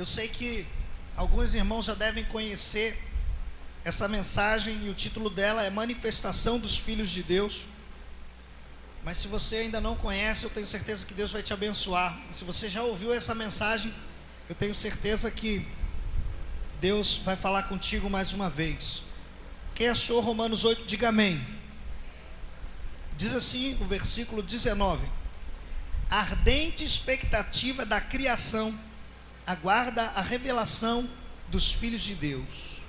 Eu sei que alguns irmãos já devem conhecer essa mensagem e o título dela é Manifestação dos Filhos de Deus. Mas se você ainda não conhece, eu tenho certeza que Deus vai te abençoar. E se você já ouviu essa mensagem, eu tenho certeza que Deus vai falar contigo mais uma vez. Quem achou Romanos 8, diga amém. Diz assim o versículo 19: a ardente expectativa da criação aguarda a revelação dos filhos de Deus.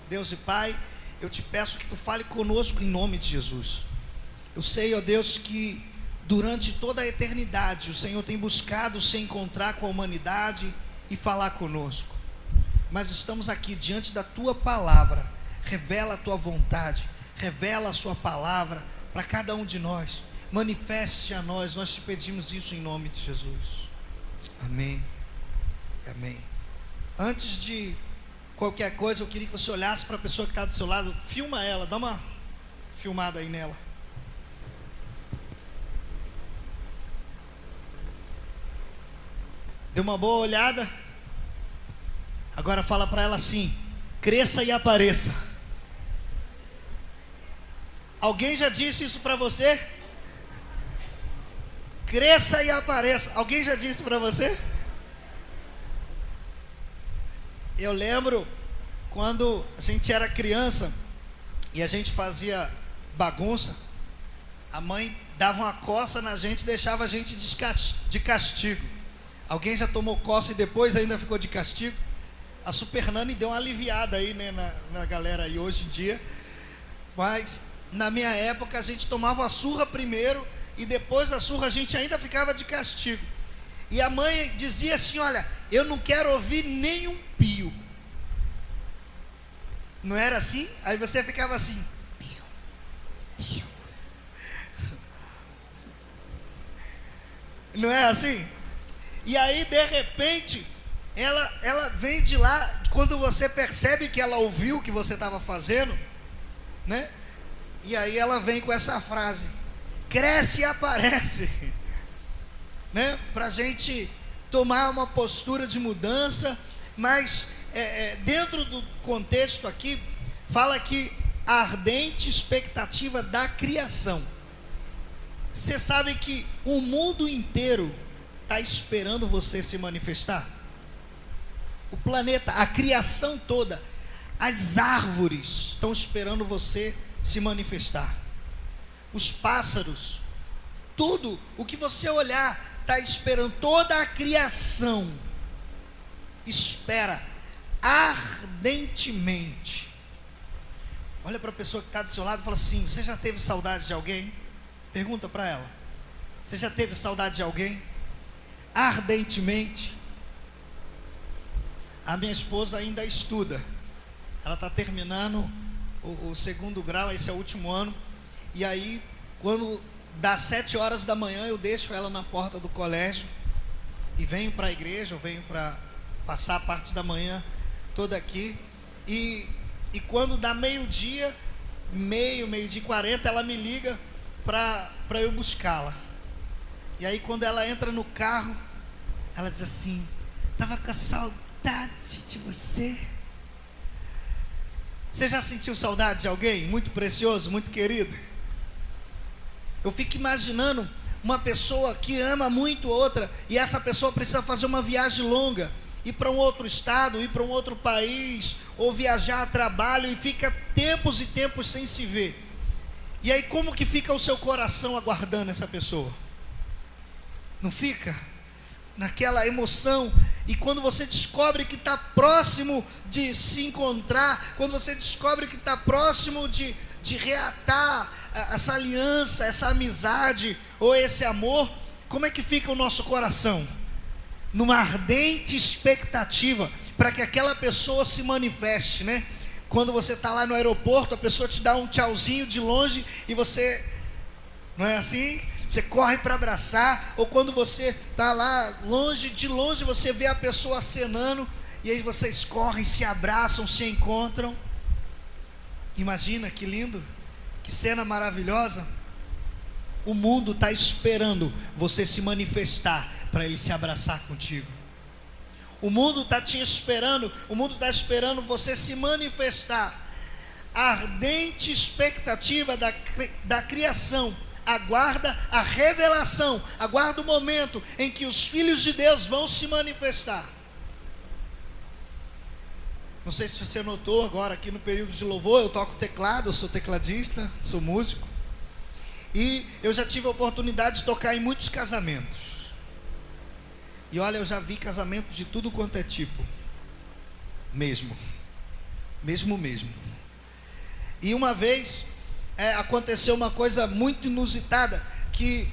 Deus e Pai, eu te peço que tu fale conosco em nome de Jesus. Eu sei, ó Deus, que durante toda a eternidade o Senhor tem buscado se encontrar com a humanidade e falar conosco. Mas estamos aqui diante da tua palavra. Revela a tua vontade, revela a sua palavra para cada um de nós. Manifeste a nós, nós te pedimos isso em nome de Jesus. Amém. Amém. Antes de qualquer coisa, eu queria que você olhasse para a pessoa que está do seu lado. Filma ela, dá uma filmada aí nela. Deu uma boa olhada? Agora fala para ela assim: cresça e apareça. Alguém já disse isso para você? Cresça e apareça. Alguém já disse para você? Eu lembro quando a gente era criança e a gente fazia bagunça, a mãe dava uma coça na gente e deixava a gente de castigo. Alguém já tomou coça e depois ainda ficou de castigo? A Super Nani deu uma aliviada aí, né, na galera aí hoje em dia. Mas na minha época a gente tomava a surra primeiro e depois da surra a gente ainda ficava de castigo. E a mãe dizia assim: olha, eu não quero ouvir nenhum pio. Não era assim? Aí você ficava assim: pio, pio. Não é assim? E aí de repente ela vem de lá. Quando você percebe que ela ouviu o que você estava fazendo, né? E aí ela vem com essa frase: cresce e aparece, né? Para a gente tomar uma postura de mudança. Mas dentro do contexto aqui, fala que a ardente expectativa da criação. Você sabe que o mundo inteiro está esperando você se manifestar? O planeta, a criação toda, as árvores estão esperando você se manifestar. Os pássaros, tudo o que você olhar está esperando. Toda a criação espera ardentemente. Olha para a pessoa que está do seu lado e fala assim: você já teve saudade de alguém? Pergunta para ela: você já teve saudade de alguém? Ardentemente. A minha esposa ainda estuda. Ela está terminando o segundo grau, esse é o último ano. E aí, quando dá 7 horas da manhã, eu deixo ela na porta do colégio e venho para a igreja. Eu venho para passar a parte da manhã toda aqui. E quando dá meio-dia, meio-dia e 40, ela me liga para eu buscá-la. E aí quando ela entra no carro, ela diz assim: estava com saudade de você. Você já sentiu saudade de alguém muito precioso, muito querido? Eu fico imaginando uma pessoa que ama muito outra, e essa pessoa precisa fazer uma viagem longa, ir para um outro estado, ir para um outro país, ou viajar a trabalho, e fica tempos e tempos sem se ver. E aí como que fica o seu coração aguardando essa pessoa? Não fica? Naquela emoção. E quando você descobre que está próximo de se encontrar, quando você descobre que está próximo de reatar essa aliança, essa amizade ou esse amor, como é que fica o nosso coração? Numa ardente expectativa para que aquela pessoa se manifeste, né? Quando você está lá no aeroporto, a pessoa te dá um tchauzinho de longe e você, não é assim? Você corre para abraçar. Ou quando você está lá longe, de longe você vê a pessoa acenando, e aí vocês correm, se abraçam, se encontram. Imagina que lindo, que cena maravilhosa. O mundo está esperando você se manifestar para ele se abraçar contigo. O mundo está te esperando, o mundo está esperando você se manifestar. A ardente expectativa da criação aguarda a revelação, aguarda o momento em que os filhos de Deus vão se manifestar. Não sei se você notou agora aqui no período de louvor, eu toco teclado, eu sou tecladista, sou músico. E eu já tive a oportunidade de tocar em muitos casamentos. E olha, eu já vi casamento de tudo quanto é tipo. Mesmo. E uma vez aconteceu uma coisa muito inusitada, que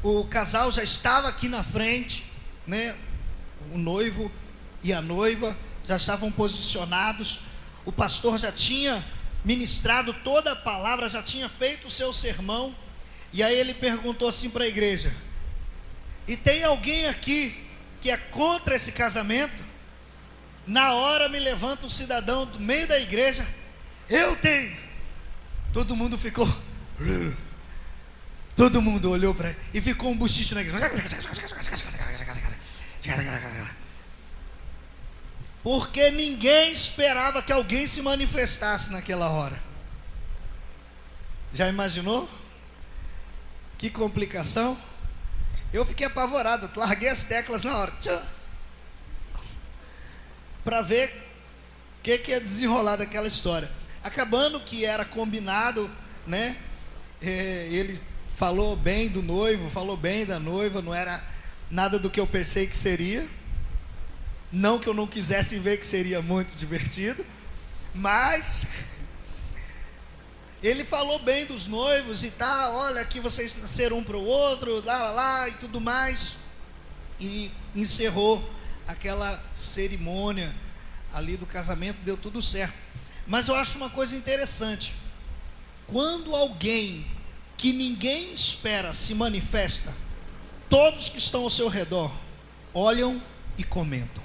o casal já estava aqui na frente, né? O noivo e a noiva já estavam posicionados. O pastor já tinha ministrado toda a palavra, já tinha feito o seu sermão. E aí ele perguntou assim para a igreja: e tem alguém aqui que é contra esse casamento? Na hora me levanta um cidadão do meio da igreja: eu tenho. Todo mundo ficou, todo mundo olhou para ele e ficou um buchicho na igreja. Porque ninguém esperava que alguém se manifestasse naquela hora. Já imaginou? Que complicação. Eu fiquei apavorado, larguei as teclas na hora, para ver o que ia desenrolar daquela história. Acabando que era combinado, né? Ele falou bem do noivo, falou bem da noiva, não era nada do que eu pensei que seria. Não que eu não quisesse ver, que seria muito divertido, mas ele falou bem dos noivos e tal. Olha, aqui vocês nasceram um para o outro, lá e tudo mais. E encerrou aquela cerimônia ali do casamento, deu tudo certo. Mas eu acho uma coisa interessante: quando alguém que ninguém espera se manifesta, todos que estão ao seu redor olham e comentam.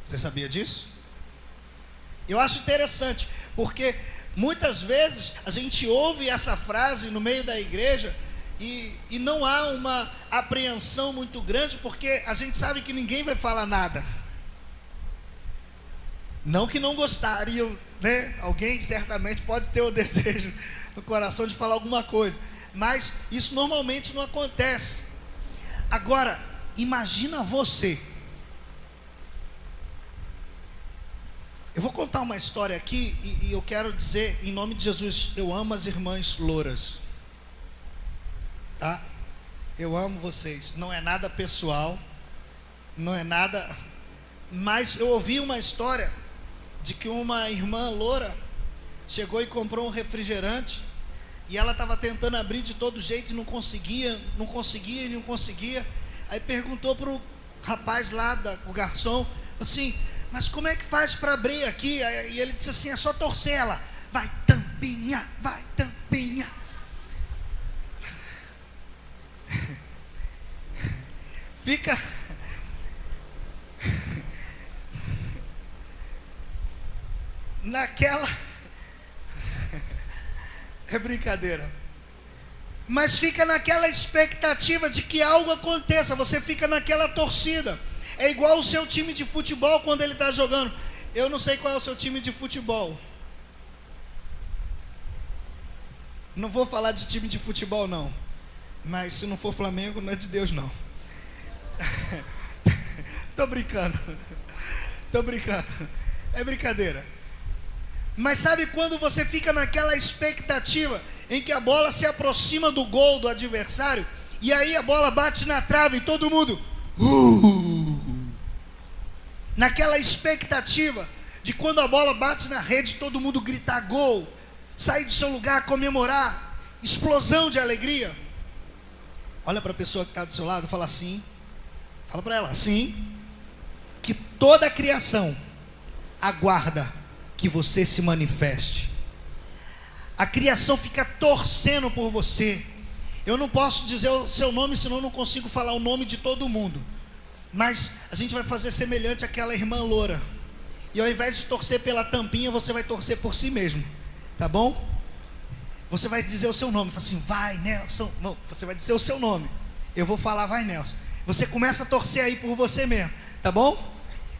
Você sabia disso? Eu acho interessante, porque muitas vezes a gente ouve essa frase no meio da igreja e não há uma apreensão muito grande, porque a gente sabe que ninguém vai falar nada. Não que não gostariam, né? Alguém certamente pode ter o desejo no coração de falar alguma coisa, mas isso normalmente não acontece. Agora, imagina você. Eu vou contar uma história aqui e eu quero dizer, em nome de Jesus, eu amo as irmãs louras, tá? Eu amo vocês, não é nada pessoal, não é nada, mas eu ouvi uma história de que uma irmã loura chegou e comprou um refrigerante, e ela estava tentando abrir de todo jeito e não conseguia. Aí perguntou para o rapaz lá, o garçom, assim: mas como é que faz para abrir aqui? E ele disse assim: é só torcer ela. Vai tampinha, vai tampinha. Fica naquela é brincadeira, mas fica naquela expectativa de que algo aconteça. Você fica naquela torcida. É igual o seu time de futebol quando ele está jogando. Eu não sei qual é o seu time de futebol. Não vou falar de time de futebol não, mas se não for Flamengo, não é de Deus não. Tô brincando, é brincadeira. Mas sabe quando você fica naquela expectativa em que a bola se aproxima do gol do adversário, e aí a bola bate na trave e todo mundo naquela expectativa de quando a bola bate na rede, todo mundo gritar gol, sair do seu lugar, comemorar, explosão de alegria. Olha para a pessoa que está do seu lado e fala assim, fala para ela assim, que toda a criação aguarda que você se manifeste. A criação fica torcendo por você. Eu não posso dizer o seu nome, senão eu não consigo falar o nome de todo mundo, mas a gente vai fazer semelhante àquela irmã loura, e ao invés de torcer pela tampinha, você vai torcer por si mesmo, tá bom? Você vai dizer o seu nome, fala assim: vai Nelson. Não, você vai dizer o seu nome, eu vou falar vai Nelson. Você começa a torcer aí por você mesmo, tá bom?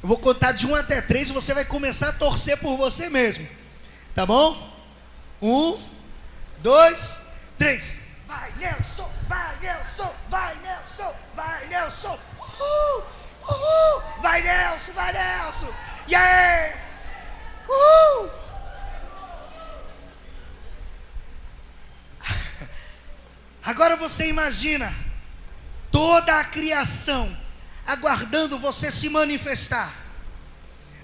Eu vou contar de 1 até 3 e você vai começar a torcer por você mesmo, tá bom? 1, 2, 3. Vai, Nelson, vai, Nelson, vai, Nelson, vai, Nelson. Uhul, uhul. Vai, Nelson, vai, Nelson. E aí? Uhul. Agora você imagina toda a criação aguardando você se manifestar.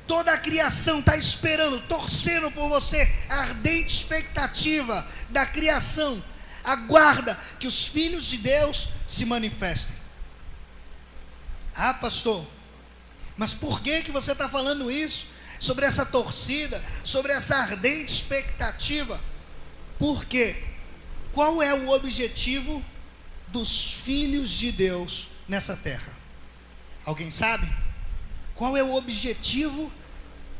Toda a criação está esperando, torcendo por você. A ardente expectativa da criação aguarda que os filhos de Deus se manifestem. Ah, pastor, mas por que você está falando isso? Sobre essa torcida, sobre essa ardente expectativa? Por quê? Qual é o objetivo dos filhos de Deus nessa terra? Alguém sabe? Qual é o objetivo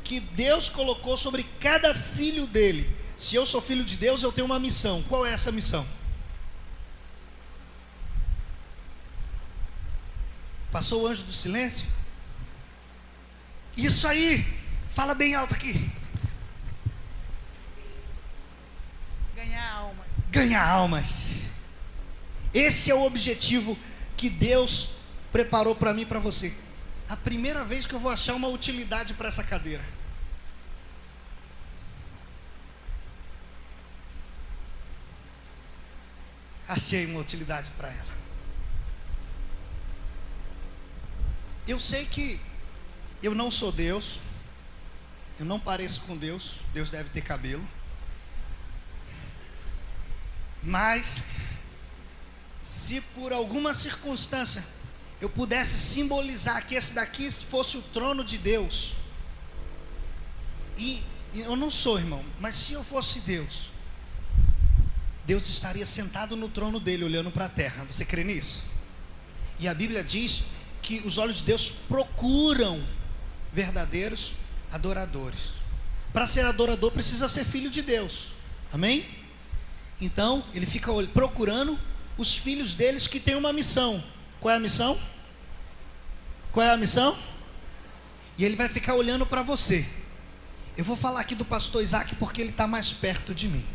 que Deus colocou sobre cada filho dele? Se eu sou filho de Deus, eu tenho uma missão. Qual é essa missão? Passou o anjo do silêncio? Isso aí! Fala bem alto aqui. Ganhar almas. Ganhar almas. Esse é o objetivo que Deus preparou para mim e para você. A primeira vez que eu vou achar uma utilidade para essa cadeira. Achei uma utilidade para ela. Eu sei que eu não sou Deus, eu não pareço com Deus. Deus deve ter cabelo. Mas se por alguma circunstância eu pudesse simbolizar que esse daqui fosse o trono de Deus, e eu não sou, irmão, mas se eu fosse Deus, Deus estaria sentado no trono dele, olhando para a terra. Você crê nisso? E a Bíblia diz que os olhos de Deus procuram verdadeiros adoradores. Para ser adorador precisa ser filho de Deus. Amém? Então ele fica procurando os filhos deles que têm uma missão. Qual é a missão? Qual é a missão? E ele vai ficar olhando para você. Eu vou falar aqui do pastor Isaac porque ele está mais perto de mim.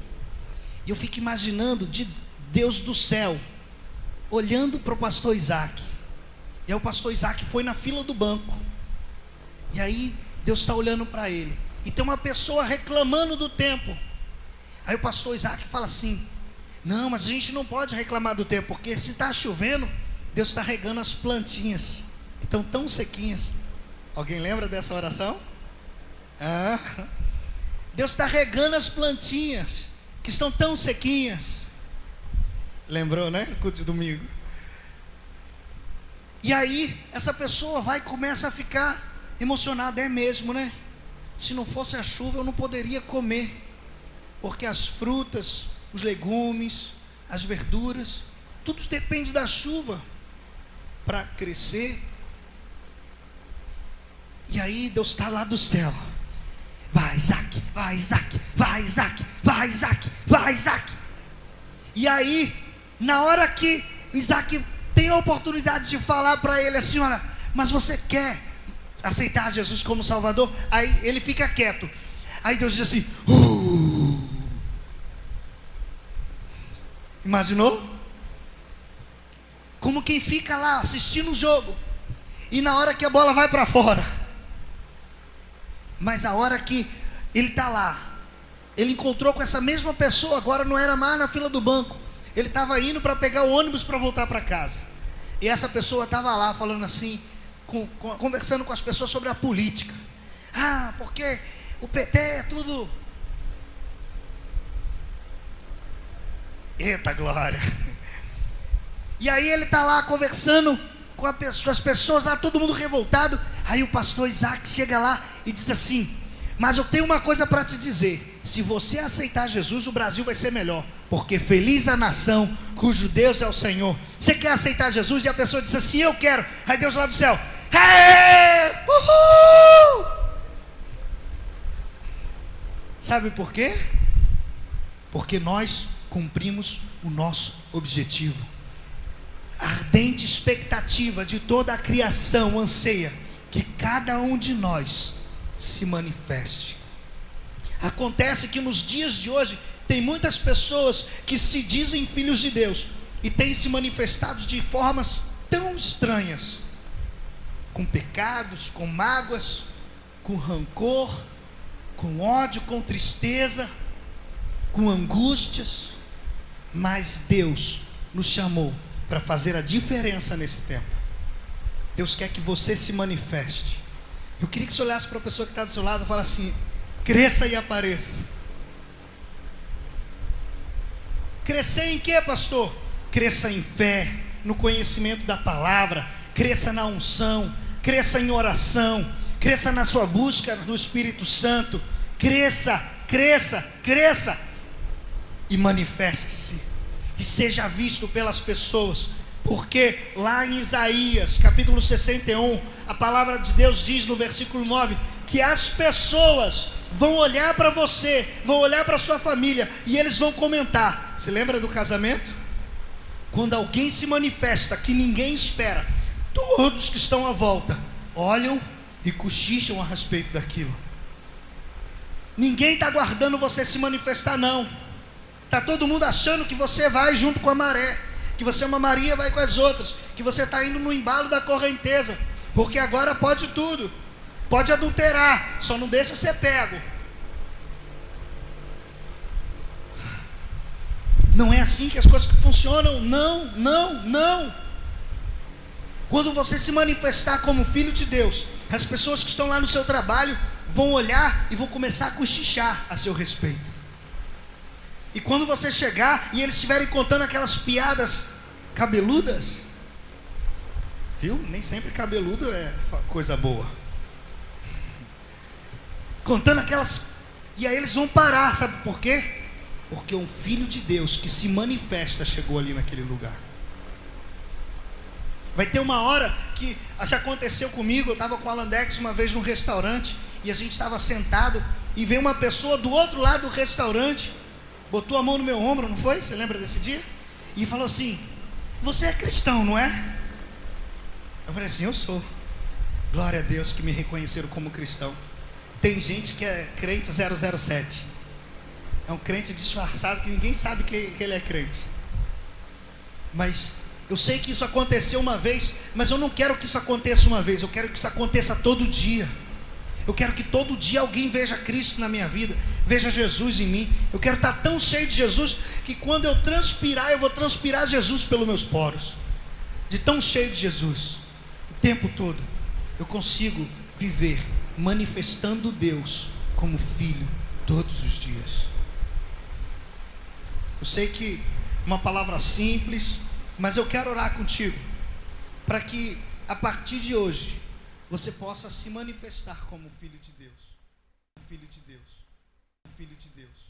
E eu fico imaginando de Deus do céu olhando para o pastor Isaac. E aí o pastor Isaac foi na fila do banco. E aí Deus está olhando para ele. E tem uma pessoa reclamando do tempo. Aí o pastor Isaac fala assim: não, mas a gente não pode reclamar do tempo, porque se está chovendo, Deus está regando as plantinhas que estão tão sequinhas. Alguém lembra dessa oração? Deus está regando as plantinhas que estão tão sequinhas. Lembrou, né? No culto de domingo. E aí essa pessoa vai e começa a ficar emocionada. É mesmo, né? Se não fosse a chuva eu não poderia comer, porque as frutas, os legumes, as verduras, tudo depende da chuva para crescer. E aí Deus está lá do céu: vai Isaac, vai Isaac, vai Isaac, vai Isaac, vai Isaac. E aí na hora que Isaac tem a oportunidade de falar para ele assim: olha, mas você quer aceitar Jesus como Salvador? Aí ele fica quieto. Aí Deus diz assim: imaginou? Como quem fica lá assistindo o jogo, e na hora que a bola vai para fora, mas a hora que ele está lá, ele encontrou com essa mesma pessoa. Agora não era mais na fila do banco, ele estava indo para pegar o ônibus para voltar para casa. E essa pessoa estava lá falando assim, conversando com as pessoas sobre a política. Porque o PT é tudo... Eita glória! E aí ele está lá conversando com as pessoas lá, todo mundo revoltado. Aí o pastor Isaac chega lá e diz assim: mas eu tenho uma coisa para te dizer. Se você aceitar Jesus, o Brasil vai ser melhor, porque feliz a nação cujo Deus é o Senhor. Você quer aceitar Jesus? E a pessoa diz assim: eu quero. Aí Deus lá do céu: uhul! Sabe por quê? Porque nós cumprimos o nosso objetivo. ardente expectativa de toda a criação anseia que cada um de nós se manifeste. Acontece que nos dias de hoje tem muitas pessoas que se dizem filhos de Deus e têm se manifestado de formas tão estranhas, com pecados, com mágoas, com rancor, com ódio, com tristeza, com angústias. Mas Deus nos chamou para fazer a diferença nesse tempo. Deus quer que você se manifeste. Eu queria que você olhasse para a pessoa que está do seu lado e falasse assim: cresça e apareça. Crescer em quê, pastor? Cresça em fé, no conhecimento da palavra, cresça na unção, cresça em oração, cresça na sua busca do Espírito Santo. Cresça, cresça, cresça e manifeste-se, e seja visto pelas pessoas. Porque lá em Isaías capítulo 61, a palavra de Deus diz no versículo 9 que as pessoas vão olhar para você, vão olhar para sua família e eles vão comentar. Se lembra do casamento? Quando alguém se manifesta que ninguém espera, todos que estão à volta olham e cochicham a respeito daquilo. Ninguém está aguardando você se manifestar, não. Está todo mundo achando que você vai junto com a maré, que você é uma Maria, vai com as outras, que você está indo no embalo da correnteza, porque agora pode tudo, pode adulterar, só não deixa ser pego. Não é assim que as coisas funcionam, não, não, não. Quando você se manifestar como filho de Deus, as pessoas que estão lá no seu trabalho vão olhar e vão começar a cochichar a seu respeito. E quando você chegar e eles estiverem contando aquelas piadas cabeludas, viu? Nem sempre cabeludo é coisa boa. Contando aquelas, e aí eles vão parar, sabe por quê? Porque um filho de Deus que se manifesta chegou ali naquele lugar. Vai ter uma hora que já aconteceu comigo. Eu estava com o Alandex uma vez num restaurante e a gente estava sentado e veio uma pessoa do outro lado do restaurante, botou a mão no meu ombro, não foi? Você lembra desse dia? E falou assim: você é cristão, não é? Eu falei assim: eu sou. Glória a Deus que me reconheceram como cristão. Tem gente que é crente 007. É um crente disfarçado que ninguém sabe que ele é crente. Mas eu sei que isso aconteceu uma vez, mas eu não quero que isso aconteça uma vez. Eu quero que isso aconteça todo dia. Eu quero que todo dia alguém veja Cristo na minha vida, veja Jesus em mim. Eu quero estar tão cheio de Jesus que quando eu transpirar, eu vou transpirar Jesus pelos meus poros. De tão cheio de Jesus, o tempo todo eu consigo viver manifestando Deus como filho todos os dias. Eu sei que é uma palavra simples, mas eu quero orar contigo para que a partir de hoje você possa se manifestar como filho de Deus. Filho de Deus. Filho de Deus.